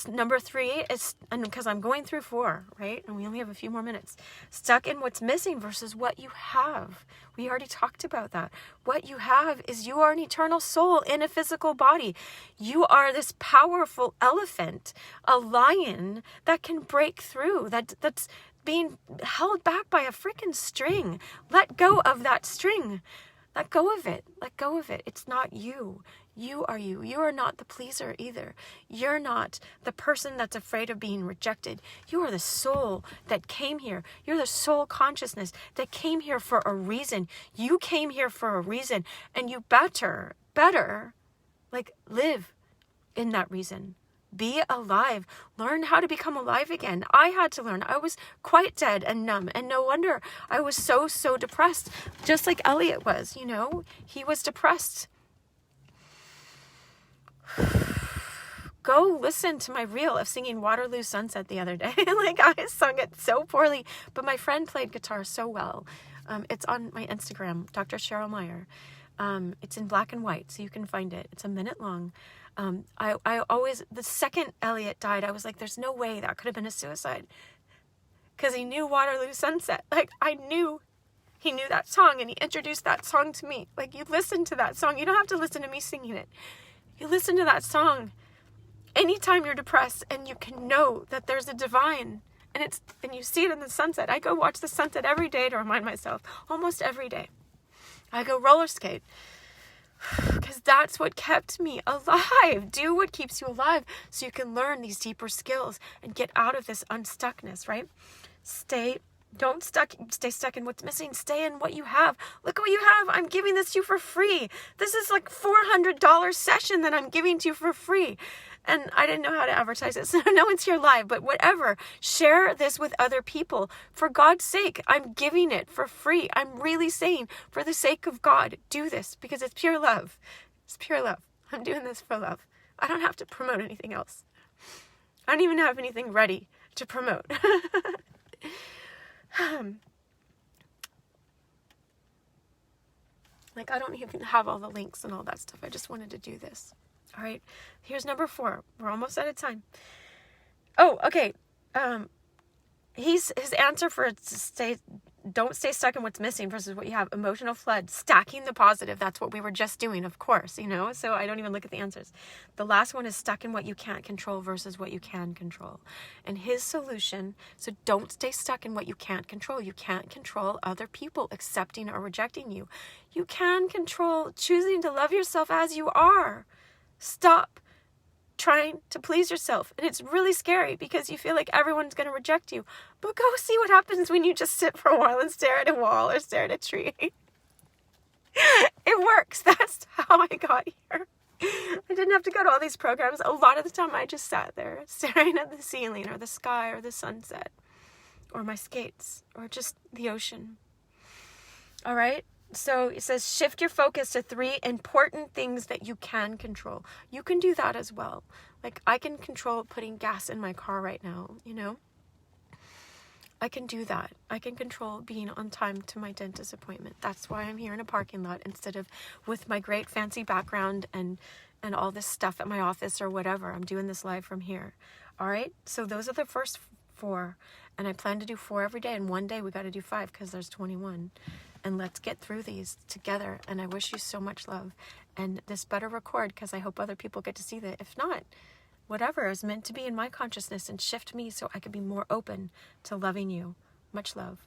S1: Number 3 is, and because I'm going through 4, right? And we only have a few more minutes. Stuck in what's missing versus what you have. We already talked about that. What you have is you are an eternal soul in a physical body. You are this powerful elephant, a lion that can break through, that's being held back by a freaking string. Let go of that string. Let go of it. Let go of it. It's not you. You are you. You are not the pleaser either. You're not the person that's afraid of being rejected. You are the soul that came here. You're the soul consciousness that came here for a reason. You came here for a reason, and you better, like, live in that reason. Be alive. Learn how to become alive again. I had to learn. I was quite dead and numb, and no wonder I was so depressed, just like Elliot was, he was depressed. Go listen to my reel of singing Waterloo Sunset the other day. Like, I sung it so poorly, but my friend played guitar so well. It's on my Instagram, Dr. Cheryl Meier. It's in black and white, so you can find it. It's a minute long. I always, the second Elliot died, I was like, there's no way that could have been a suicide. Because he knew Waterloo Sunset. Like, I knew he knew that song, and he introduced that song to me. Like, you listen to that song. You don't have to listen to me singing it. You listen to that song anytime you're depressed, and you can know that there's a divine, and you see it in the sunset. I go watch the sunset every day to remind myself, almost every day. I go roller skate. Because that's what kept me alive. Do what keeps you alive so you can learn these deeper skills and get out of this unstuckness, right? Stay stuck in what's missing. Stay in what you have. Look at what you have. I'm giving this to you for free. This is like $400 session that I'm giving to you for free. And I didn't know how to advertise it, so no one's here live, but whatever. Share this with other people. For God's sake, I'm giving it for free. I'm really saying, for the sake of God, do this, because it's pure love. It's pure love. I'm doing this for love. I don't have to promote anything else. I don't even have anything ready to promote. Like, I don't even have all the links and all that stuff. I just wanted to do this. All right, here's number 4. We're almost out of time. Oh, okay. His answer for don't stay stuck in what's missing versus what you have. Emotional flood, stacking the positive. That's what we were just doing, of course, so I don't even look at the answers. The last one is stuck in what you can't control versus what you can control. And his solution, so don't stay stuck in what you can't control. You can't control other people accepting or rejecting you. You can control choosing to love yourself as you are. Stop trying to please yourself. And it's really scary because you feel like everyone's going to reject you. But go see what happens when you just sit for a while and stare at a wall or stare at a tree. It works. That's how I got here. I didn't have to go to all these programs. A lot of the time I just sat there staring at the ceiling or the sky or the sunset or my skates or just the ocean. All right? So it says, shift your focus to 3 important things that you can control. You can do that as well. Like, I can control putting gas in my car right now, I can do that. I can control being on time to my dentist appointment. That's why I'm here in a parking lot instead of with my great fancy background and all this stuff at my office or whatever. I'm doing this live from here. All right? So those are the first 4. And I plan to do 4 every day. And one day we got to do 5 because there's 21. And let's get through these together. And I wish you so much love. And this better record because I hope other people get to see that. If not, whatever is meant to be in my consciousness and shift me so I could be more open to loving you. Much love.